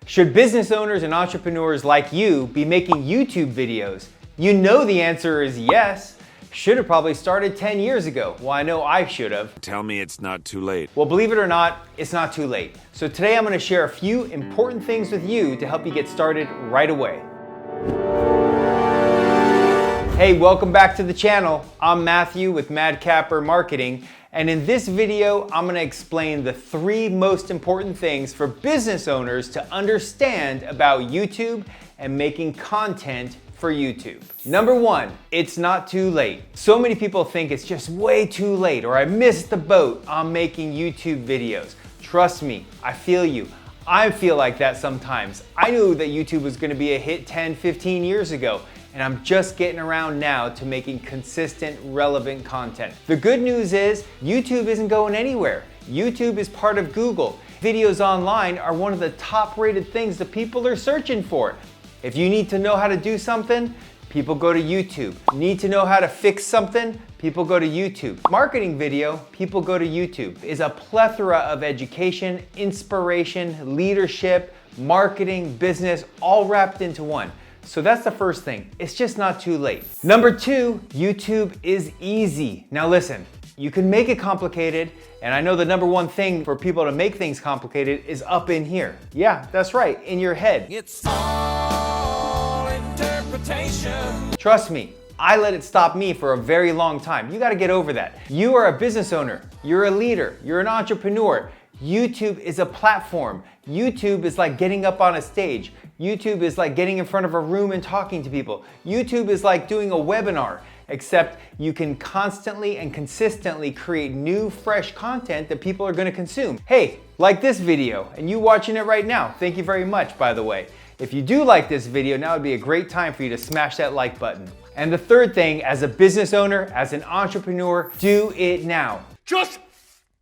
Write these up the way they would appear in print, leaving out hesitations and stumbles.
Should business owners and entrepreneurs like you be making YouTube videos? You know the answer is yes. Should have probably started 10 years ago. Well, I know I should have. Tell me it's not too late. Well, believe it or not, it's not too late. So today I'm going to share a few important things with you to help you get started right away. Hey, welcome back to the channel. I'm Matthew with Madcapper Marketing, and in this video, I'm gonna explain the 3 most important things for business owners to understand about YouTube and making content for YouTube. Number 1, it's not too late. So many people think it's just way too late, or I missed the boat on making YouTube videos. Trust me, I feel you. I feel like that sometimes. I knew that YouTube was gonna be a hit 10, 15 years ago, and I'm just getting around now to making consistent, relevant content. The good news is YouTube isn't going anywhere. YouTube is part of Google. Videos online are one of the top-rated things that people are searching for. If you need to know how to do something, people go to YouTube. Need to know how to fix something? People go to YouTube. Marketing video, people go to YouTube. Is a plethora of education, inspiration, leadership, marketing, business, all wrapped into one. So that's the first thing. It's just not too late. Number 2, YouTube is easy. Now listen, you can make it complicated, and I know the number 1 thing for people to make things complicated is up in here. Yeah, that's right, in your head. It's all interpretation. Trust me, I let it stop me for a very long time. You gotta get over that. You are a business owner, you're a leader, you're an entrepreneur. YouTube is a platform. YouTube is like getting up on a stage. YouTube is like getting in front of a room and talking to people. YouTube is like doing a webinar, except you can constantly and consistently create new, fresh content that people are gonna consume. Hey, like this video, and you watching it right now. Thank you very much, by the way. If you do like this video, now would be a great time for you to smash that like button. And the third thing, as a business owner, as an entrepreneur, do it now. Just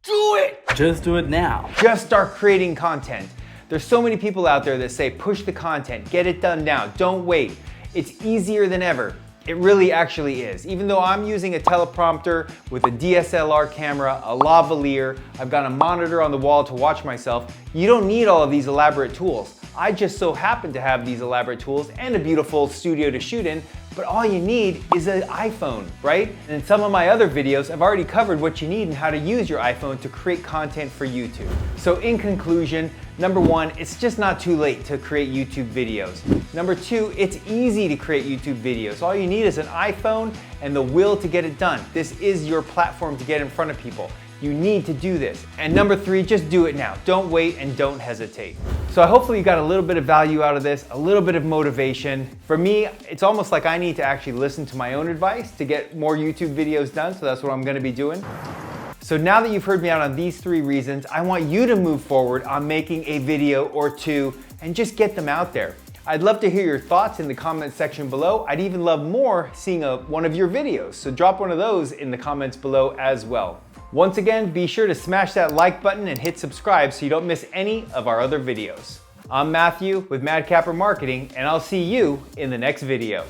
do it! Just do it now. Just start creating content. There's so many people out there that say, push the content, get it done now, don't wait. It's easier than ever. It really actually is. Even though I'm using a teleprompter with a DSLR camera, a lavalier, I've got a monitor on the wall to watch myself, you don't need all of these elaborate tools. I just so happen to have these elaborate tools and a beautiful studio to shoot in, but all you need is an iPhone, right? And in some of my other videos, I've already covered what you need and how to use your iPhone to create content for YouTube. So in conclusion, number 1, it's just not too late to create YouTube videos. Number 2, it's easy to create YouTube videos. All you need is an iPhone and the will to get it done. This is your platform to get in front of people. You need to do this. And number 3, just do it now. Don't wait and don't hesitate. So hopefully you got a little bit of value out of this, a little bit of motivation. For me, it's almost like I need to actually listen to my own advice to get more YouTube videos done, so that's what I'm gonna be doing. So now that you've heard me out on these 3 reasons, I want you to move forward on making a video or 2 and just get them out there. I'd love to hear your thoughts in the comment section below. I'd even love more seeing one of your videos, so drop one of those in the comments below as well. Once again, be sure to smash that like button and hit subscribe so you don't miss any of our other videos. I'm Matthew with Madcapper Marketing, and I'll see you in the next video.